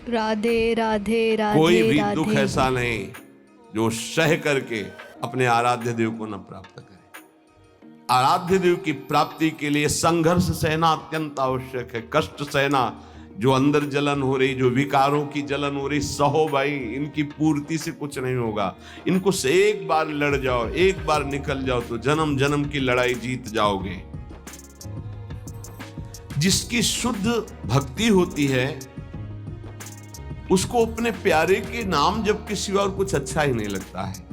राधे राधे राधे कोई भी राधे। दुख ऐसा नहीं जो सह करके अपने आराध्य देव को न प्राप्त करे। आराध्य देव की प्राप्ति के लिए संघर्ष सहना अत्यंत आवश्यक है। कष्ट सहना, जो अंदर जलन हो रही, जो विकारों की जलन हो रही, सहो भाई, इनकी पूर्ति से कुछ नहीं होगा। इनको से एक बार लड़ जाओ, एक बार निकल जाओ तो जन्म जन्म की लड़ाई जीत जाओगे। जिसकी शुद्ध भक्ति होती है उसको अपने प्यारे के नाम जप के सिवा और कुछ अच्छा ही नहीं लगता है।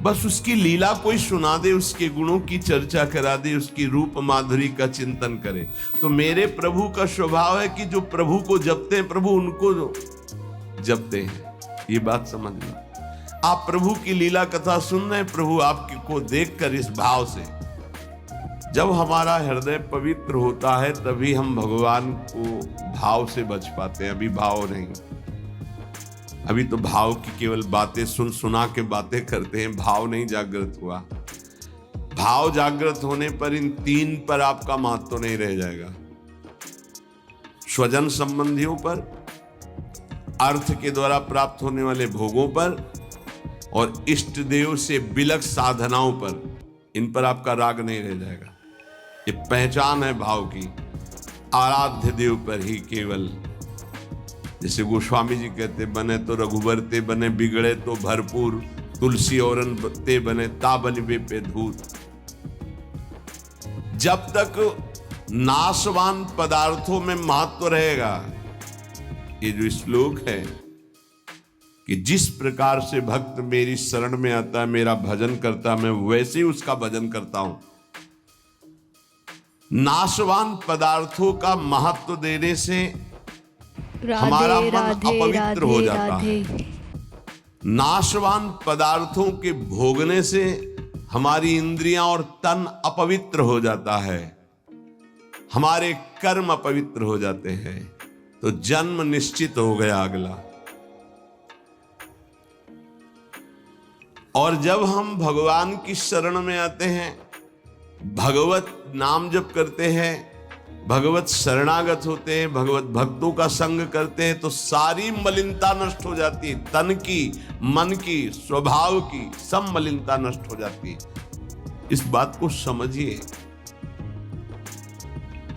बस उसकी लीला कोई सुना दे, उसके गुणों की चर्चा करा दे, उसकी रूप माधुरी का चिंतन करे। तो मेरे प्रभु का स्वभाव है कि जो प्रभु को जपते हैं प्रभु उनको जपते हैं। ये बात समझ लो। आप प्रभु की लीला कथा सुन रहे हैं, प्रभु आपकी को देखकर इस भाव से, जब हमारा हृदय पवित्र होता है तभी हम भगवान को भाव से बच पाते हैं। अभी भाव नहीं, अभी तो भाव की केवल बातें सुना के बातें करते हैं, भाव नहीं जागृत हुआ। भाव जागृत होने पर इन तीन पर आपका महत्व तो नहीं रह जाएगा। स्वजन संबंधियों पर, अर्थ के द्वारा प्राप्त होने वाले भोगों पर और इष्ट देव से बिलक साधनाओं पर, इन पर आपका राग नहीं रह जाएगा। ये पहचान है भाव की। आराध्य देव पर ही केवल, जैसे गोस्वामी जी कहते, बने तो रघुबर ते बने, बिगड़े तो भरपूर, तुलसी औरन ते बने, ताबनिबे पे धूत। जब तक नाशवान पदार्थों में महत्व रहेगा, ये जो श्लोक है कि जिस प्रकार से भक्त मेरी शरण में आता है, मेरा भजन करता, मैं वैसे ही उसका भजन करता हूं। नाशवान पदार्थों का महत्व देने से हमारा मन अपवित्र हो जाता है। नाशवान पदार्थों के भोगने से हमारी इंद्रियां और तन अपवित्र हो जाता है, हमारे कर्म अपवित्र हो जाते हैं, तो जन्म निश्चित हो गया अगला। और जब हम भगवान की शरण में आते हैं, भगवत नाम जप करते हैं, भगवत शरणागत होते हैं, भगवत भक्तों का संग करते हैं, तो सारी मलिनता नष्ट हो जाती है। तन की, मन की, स्वभाव की, सब मलिनता नष्ट हो जाती है। इस बात को समझिए।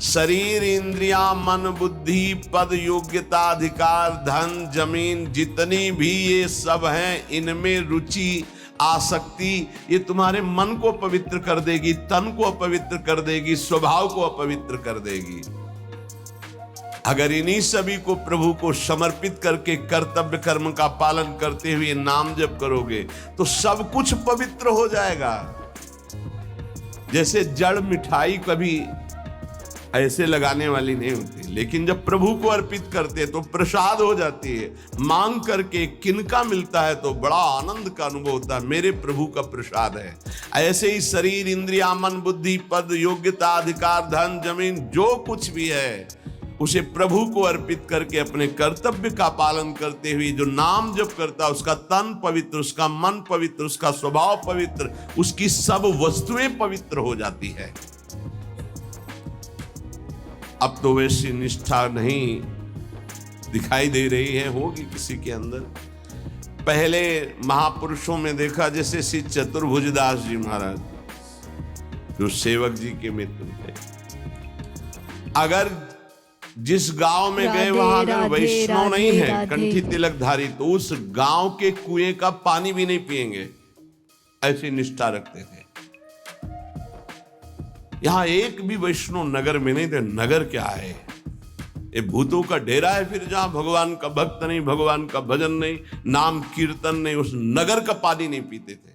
शरीर, इंद्रियां, मन, बुद्धि, पद, योग्यता, अधिकार, धन, जमीन, जितनी भी ये सब हैं, इनमें रुचि, आसक्ति, ये तुम्हारे मन को पवित्र कर देगी, तन को अपवित्र कर देगी, स्वभाव को अपवित्र कर देगी। अगर इन्हीं सभी को प्रभु को समर्पित करके कर्तव्य कर्म का पालन करते हुए नाम जप करोगे तो सब कुछ पवित्र हो जाएगा। जैसे जड़ मिठाई कभी ऐसे लगाने वाली नहीं होती, लेकिन जब प्रभु को अर्पित करते हैं तो प्रसाद हो जाती है। मांग करके किनका मिलता है तो बड़ा आनंद का अनुभव होता है, मेरे प्रभु का प्रसाद है। ऐसे ही शरीर, इंद्रिया, मन, बुद्धि, पद, योग्यता, अधिकार, धन, जमीन, जो कुछ भी है उसे प्रभु को अर्पित करके अपने कर्तव्य का पालन करते हुए जो नाम जप करता, उसका तन पवित्र, उसका मन पवित्र, उसका स्वभाव पवित्र, उसकी सब वस्तुएं पवित्र हो जाती है। अब तो वैसी निष्ठा नहीं दिखाई दे रही है, होगी किसी के अंदर। पहले महापुरुषों में देखा, जैसे श्री चतुर्भुजदास जी महाराज, जो सेवक जी के मित्र थे, अगर जिस गांव में गए वहां अगर वैष्णव नहीं है, कंठी तिलकधारी, तो उस गांव के कुएं का पानी भी नहीं पिएंगे, ऐसी निष्ठा रखते थे। यहां एक भी वैष्णव नगर में नहीं थे। नगर क्या है, ये भूतों का डेरा है। फिर जहां भगवान का भक्त नहीं, भगवान का भजन नहीं, नाम कीर्तन नहीं, उस नगर का पानी नहीं पीते थे।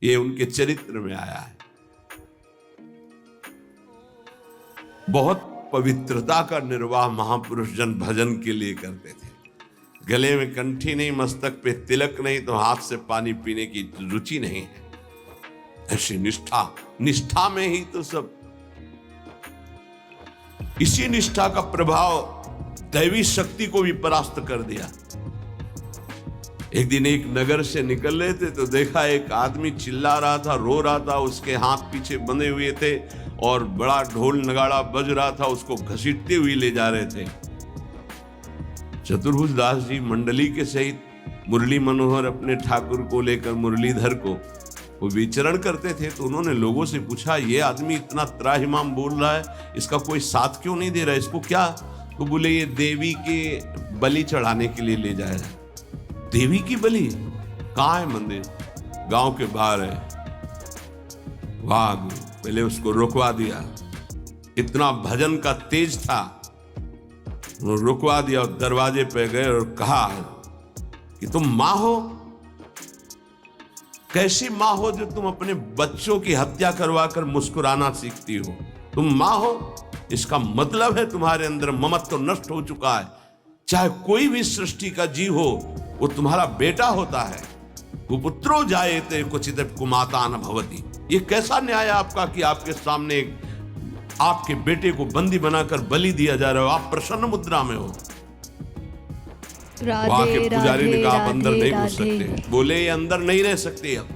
ये उनके चरित्र में आया है। बहुत पवित्रता का निर्वाह महापुरुष जन भजन के लिए करते थे। गले में कंठी नहीं, मस्तक पे तिलक नहीं, तो हाथ से पानी पीने की रुचि नहीं है। ऐसी निष्ठा में ही तो सब। इसी निष्ठा का प्रभाव दैवी शक्ति को भी परास्त कर दिया। एक दिन एक नगर से निकल रहे थे तो देखा एक आदमी चिल्ला रहा था, रो रहा था, उसके हाथ पीछे बंधे हुए थे और बड़ा ढोल नगाड़ा बज रहा था, उसको घसीटते हुए ले जा रहे थे। चतुर्भुज दास जी मंडली के सहित मुरली मनोहर अपने ठाकुर को लेकर मुरलीधर को वो विचरण करते थे, तो उन्होंने लोगों से पूछा, ये आदमी इतना त्राहिमाम बोल रहा है, इसका कोई साथ क्यों नहीं दे रहा है, इसको क्या? तो बोले ये देवी के बलि चढ़ाने के लिए ले जाया है। देवी की बलि? कहाँ है मंदिर? गांव के बाहर है। वाह, पहले उसको रुकवा दिया, इतना भजन का तेज था, रुकवा दिया और दरवाजे पे गए और कहा कि तुम मां हो? कैसी मां हो जो तुम अपने बच्चों की हत्या करवा कर मुस्कुराना सीखती हो? तुम मां हो, इसका मतलब है तुम्हारे अंदर ममत्व नष्ट हो चुका है। चाहे कोई भी सृष्टि का जीव हो, वो तुम्हारा बेटा होता है। कुपुत्रो जायते क्वचित् कुमाता न भवति। ये कैसा न्याय आपका कि आपके सामने आपके बेटे को बंदी बनाकर बलि दिया जा रहा हो, आप प्रसन्न मुद्रा में हो। वहां के पुजारी ने कहा, आप अंदर नहीं घुस सकते। बोले ये अंदर नहीं रह सकते। अब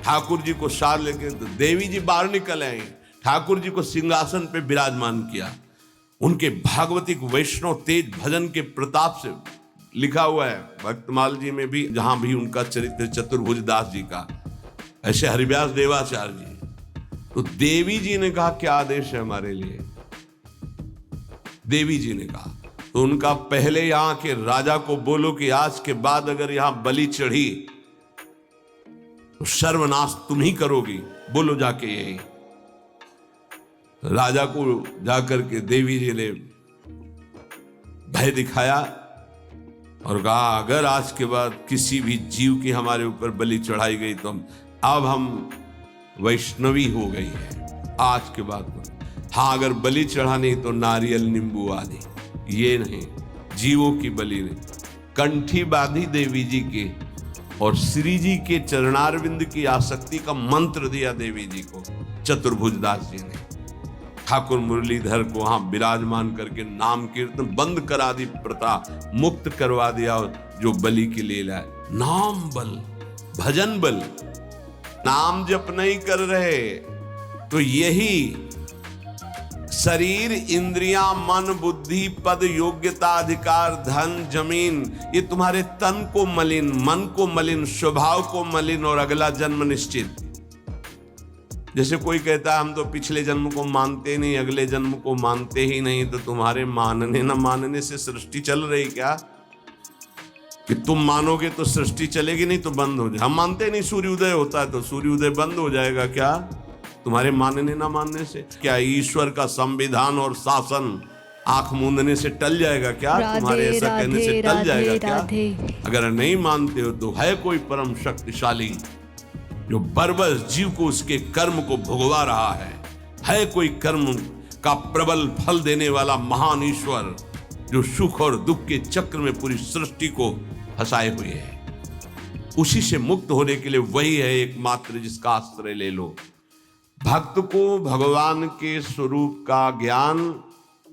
ठाकुर जी को साथ लेके तो देवी जी बाहर निकल आए, ठाकुर जी को सिंहासन पे विराजमान किया। उनके भागवतिक वैष्णव तेज भजन के प्रताप से लिखा हुआ है भक्तमाल जी में भी, जहां भी उनका चरित्र चतुर्भुज दास जी का, ऐसे हरिव्यास देवाचार्य जी। तो देवी जी ने कहा, क्या आदेश है हमारे लिए? देवी जी ने कहा, तो उनका पहले यहां के राजा को बोलो कि आज के बाद अगर यहां बलि चढ़ी तो सर्वनाश तुम ही करोगी। बोलो जाके यही। राजा को जाकर के देवी जी ने भय दिखाया और कहा, अगर आज के बाद किसी भी जीव की हमारे ऊपर बलि चढ़ाई गई तो अब हम वैष्णवी हो गई है आज के बाद। हाँ, अगर बलि चढ़ानी तो नारियल नींबू आदि, ये नहीं, जीवों की बलि नहीं। कंठी बांधी देवी जी के और श्री जी के चरणारविंद की आसक्ति का मंत्र दिया देवी जी को चतुर्भुज दास जी ने। ठाकुर मुरलीधर को वहां विराजमान करके नाम कीर्तन बंद करा दी, प्रथा मुक्त करवा दिया, जो बलि के लिए लाए। नाम बल, भजन बल, नाम जप नहीं कर रहे तो यही शरीर, इंद्रियां, मन, बुद्धि, पद, योग्यता, अधिकार, धन, जमीन, ये तुम्हारे तन को मलिन, मन को मलिन, स्वभाव को मलिन और अगला जन्म निश्चित। जैसे कोई कहता है हम तो पिछले जन्म को मानते नहीं, अगले जन्म को मानते ही नहीं, तो तुम्हारे मानने न मानने से सृष्टि चल रही क्या? कि तुम मानोगे तो सृष्टि चलेगी, नहीं तो बंद हो जाए। हम मानते नहीं सूर्योदय होता है तो सूर्योदय बंद हो जाएगा क्या तुम्हारे मानने ना मानने से? क्या ईश्वर का संविधान और शासन आंख मूंदने से टल जाएगा क्या? तुम्हारे ऐसा कहने से टल जाएगा क्या? अगर नहीं मानते हो तो है कोई परम शक्तिशाली जो बर्बस जीव को उसके कर्म को भुगवा रहा है कोई कर्म का प्रबल फल देने वाला महान ईश्वर जो सुख और दुख के चक्र में पूरी सृष्टि को फंसाए हुए है। उसी से मुक्त होने के लिए वही है एकमात्र जिसका आश्रय ले लो। भक्त को भगवान के स्वरूप का ज्ञान,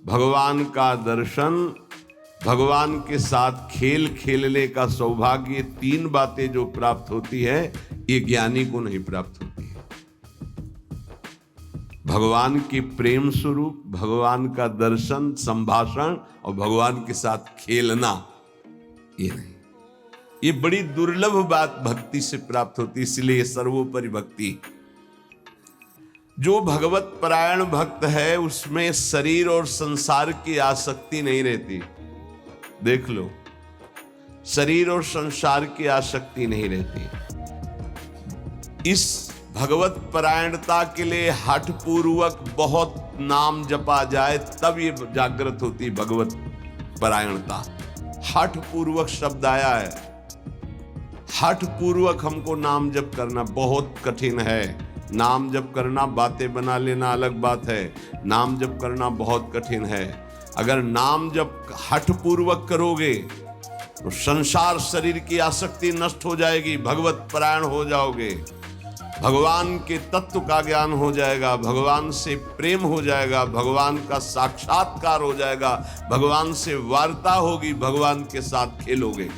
भगवान का दर्शन, भगवान के साथ खेल खेलने का सौभाग्य, तीन बातें जो प्राप्त होती है ये ज्ञानी को नहीं प्राप्त होती है। भगवान के प्रेम स्वरूप, भगवान का दर्शन, संभाषण और भगवान के साथ खेलना, ये नहीं, ये बड़ी दुर्लभ बात भक्ति से प्राप्त होती, इसलिए सर्वोपरि भक्ति। जो भगवत परायण भक्त है उसमें शरीर और संसार की आसक्ति नहीं रहती। देख लो, शरीर और संसार की आसक्ति नहीं रहती। इस भगवत परायणता के लिए हठ पूर्वक बहुत नाम जपा जाए तब ये जागृत होती भगवत परायणता। हठ पूर्वक शब्द आया है, हठ पूर्वक हमको नाम जप करना बहुत कठिन है। नाम जप करना, बातें बना लेना अलग बात है, नाम जप करना बहुत कठिन है। अगर नाम जप हठ पूर्वक करोगे तो संसार शरीर की आसक्ति नष्ट हो जाएगी, भगवत परायण हो जाओगे, भगवान के तत्व का ज्ञान हो जाएगा, भगवान से प्रेम हो जाएगा, भगवान का साक्षात्कार हो जाएगा, भगवान से वार्ता होगी, भगवान के साथ खेलोगे।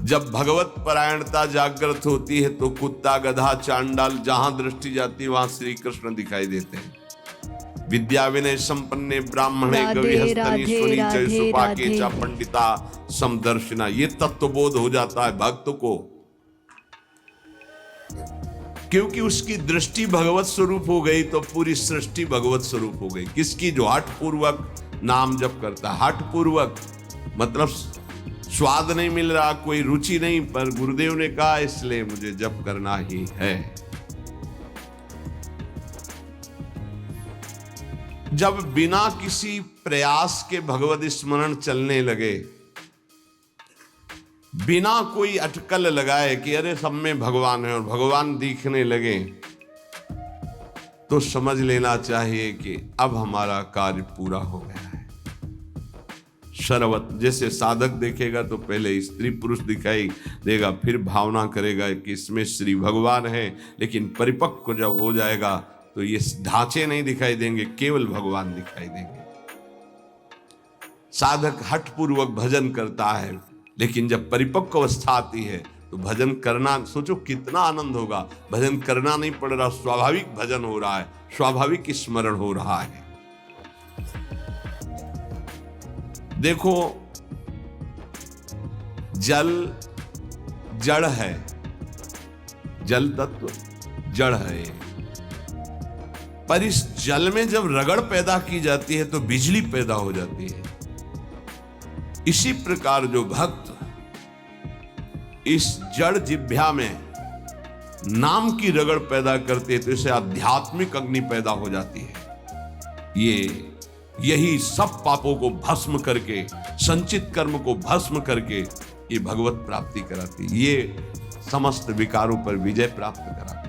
जब भगवत परायणता जागृत होती है तो कुत्ता, गधा, चांडाल जहां दृष्टि जाती है वहां श्री कृष्ण दिखाई देते हैं। विद्या विनय संपन्ने ब्राह्मणे राधे, गविहस्तनीश्वरी राधे, च राधे, सुपाके च राधे। पंडिता समदर्शिना। ये तत्वबोध हो जाता है भक्त को, क्योंकि उसकी दृष्टि भगवत स्वरूप हो गई तो पूरी सृष्टि भगवत स्वरूप हो गई। किसकी? जो हठ पूर्वक नाम जप करता है। हठ पूर्वक मतलब स्वाद नहीं मिल रहा, कोई रुचि नहीं, पर गुरुदेव ने कहा इसलिए मुझे जप करना ही है। जब बिना किसी प्रयास के भगवत स्मरण चलने लगे, बिना कोई अटकल लगाए कि अरे सब में भगवान है और भगवान दिखने लगे, तो समझ लेना चाहिए कि अब हमारा कार्य पूरा हो गया है। सर्वत जैसे साधक देखेगा तो पहले स्त्री पुरुष दिखाई देगा, फिर भावना करेगा कि इसमें श्री भगवान है, लेकिन परिपक्व जब हो जाएगा तो ये ढांचे नहीं दिखाई देंगे, केवल भगवान दिखाई देंगे। साधक हठ पूर्वक भजन करता है, लेकिन जब परिपक्व अवस्था आती है तो भजन करना, सोचो कितना आनंद होगा। भजन करना नहीं पड़ रहा, स्वाभाविक भजन हो रहा है, स्वाभाविक स्मरण हो रहा है। देखो, जल जड़ है, जल तत्व जड़ है, पर इस जल में जब रगड़ पैदा की जाती है तो बिजली पैदा हो जाती है। इसी प्रकार जो भक्त इस जड़ जिह्वा में नाम की रगड़ पैदा करते हैं तो इसे आध्यात्मिक अग्नि पैदा हो जाती है। यही सब पापों को भस्म करके, संचित कर्म को भस्म करके ये भगवत प्राप्ति कराती है। ये समस्त विकारों पर विजय प्राप्त कराती है।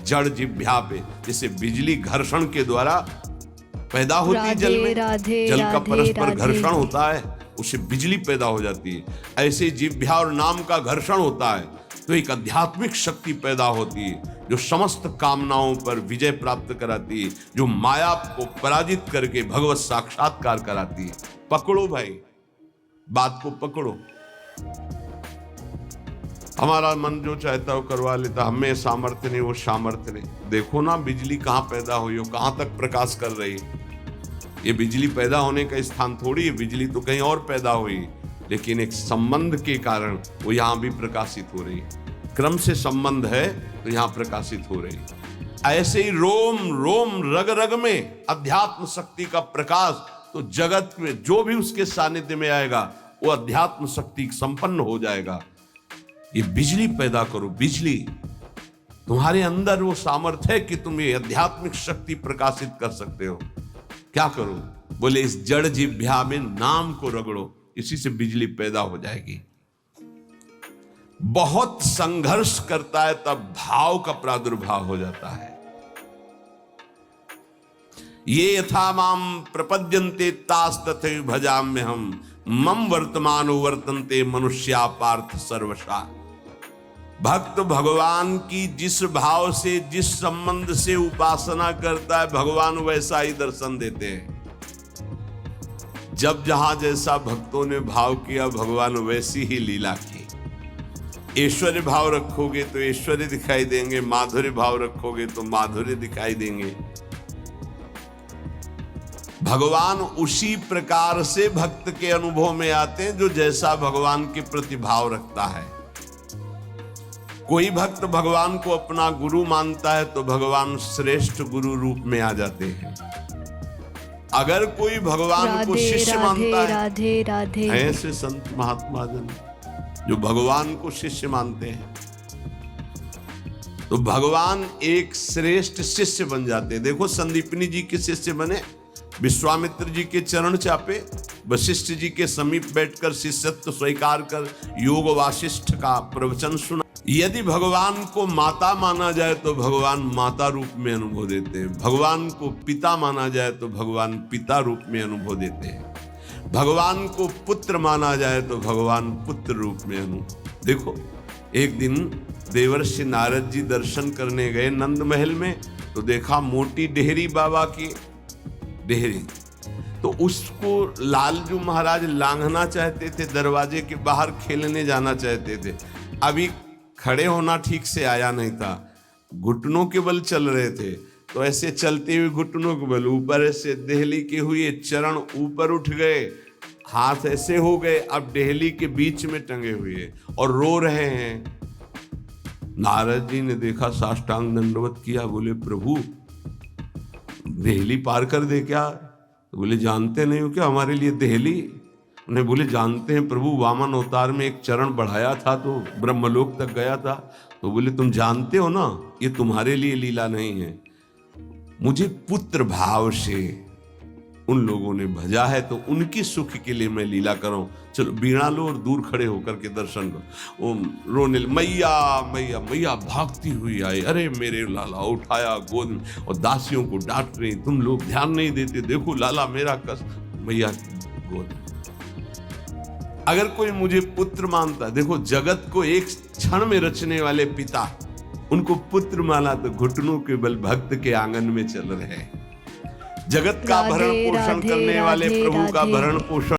जड़ जिह्वा पे जैसे बिजली घर्षण के द्वारा पैदा होती है, जल में जल का परस्पर घर्षण होता है, उससे बिजली पैदा हो जाती है। ऐसे जिह्वा और नाम का घर्षण होता है तो एक आध्यात्मिक शक्ति पैदा होती है, जो समस्त कामनाओं पर विजय प्राप्त कराती है, जो माया को पराजित करके भगवत साक्षात्कार कराती है। पकड़ो भाई, बात को पकड़ो। हमारा मन जो चाहता है वो करवा लेता, हमें सामर्थ्य नहीं, वो सामर्थ्य नहीं। देखो ना बिजली कहाँ पैदा हुई हो, कहाँ तक प्रकाश कर रही है। ये बिजली पैदा होने का स्थान थोड़ी है, बिजली तो कहीं और पैदा हुई, लेकिन एक संबंध के कारण वो यहां भी प्रकाशित हो रही है। क्रम से संबंध है तो यहां प्रकाशित हो रही है। ऐसे ही रोम रोम रग रग में अध्यात्म शक्ति का प्रकाश, तो जगत में जो भी उसके सानिध्य में आएगा वो अध्यात्म शक्ति संपन्न हो जाएगा। ये बिजली पैदा करो, बिजली तुम्हारे अंदर वो सामर्थ्य है कि तुम ये आध्यात्मिक शक्ति प्रकाशित कर सकते हो। क्या करो? बोले इस जड़ जिह्वा में नाम को रगड़ो, इसी से बिजली पैदा हो जाएगी। बहुत संघर्ष करता है तब भाव का प्रादुर्भाव हो जाता है। ये यथा माम प्रपद्यन्ते तास तथैव भजाम्यहम् मम वर्तमानो वर्तन्ते मनुष्या पार्थ सर्वशा। भक्त भगवान की जिस भाव से, जिस संबंध से उपासना करता है, भगवान वैसा ही दर्शन देते हैं। जब जहां जैसा भक्तों ने भाव किया, भगवान वैसी ही लीला की। ऐश्वर्य भाव रखोगे तो ऐश्वर्य दिखाई देंगे, माधुर्य भाव रखोगे तो माधुर्य दिखाई देंगे। भगवान उसी प्रकार से भक्त के अनुभव में आते हैं जो जैसा भगवान के प्रति भाव रखता है। कोई भक्त भगवान को अपना गुरु मानता है तो भगवान श्रेष्ठ गुरु रूप में आ जाते हैं। अगर कोई भगवान को शिष्य मानता है, राधे राधे, ऐसे संत महात्मा जन जो भगवान को शिष्य मानते हैं, तो भगवान एक श्रेष्ठ शिष्य बन जाते हैं। देखो संदीपनी जी के शिष्य बने, विश्वामित्र जी के चरण चापे, वशिष्ठ जी के समीप बैठकर शिष्यत्व स्वीकार कर योग वासिष्ठ का प्रवचन सुना। यदि भगवान को माता माना जाए तो भगवान माता रूप में अनुभव देते हैं। भगवान को पिता माना जाए तो भगवान पिता रूप में अनुभव देते हैं। भगवान को पुत्र माना जाए तो भगवान पुत्र रूप में अनुभव। देखो एक दिन देवर्षि नारद जी दर्शन करने गए नंद महल में, तो देखा मोटी डेहरी बाबा की डेहरी, तो उसको लालजू महाराज लांघना चाहते थे, दरवाजे के बाहर खेलने जाना चाहते थे। अभी खड़े होना ठीक से आया नहीं था, घुटनों के बल चल रहे थे, तो ऐसे चलते हुए घुटनों के बल ऊपर ऐसे देहली के हुए, चरण ऊपर उठ गए, हाथ ऐसे हो गए, अब देहली के बीच में टंगे हुए और रो रहे हैं। नारद जी ने देखा, साष्टांग दंडवत किया, बोले प्रभु देहली पार कर दे क्या? तो बोले जानते नहीं हो क्या हमारे लिए देहली? उन्हें बोले जानते हैं प्रभु, वामन अवतार में एक चरण बढ़ाया था तो ब्रह्मलोक तक गया था। तो बोले तुम जानते हो ना, ये तुम्हारे लिए लीला नहीं है, मुझे पुत्र भाव से उन लोगों ने भजा है तो उनकी सुख के लिए मैं लीला कर रहा हूं। चलो बीणा लो और दूर खड़े होकर के दर्शन करो। ओम रोने, मैया मैया मैया भागती हुई आई, अरे मेरे लाला, उठाया गोद में और दासियों को डांट रही, तुम लोग ध्यान नहीं देते, देखो लाला मेरा कष्ट। मैया गोद में। अगर कोई मुझे पुत्र मानता, देखो जगत को एक क्षण में रचने वाले पिता उनको पुत्र माना तो घुटनों के बल भक्त के आंगन में चल रहे। जगत का भरण पोषण करने वाले प्रभु का भरण पोषण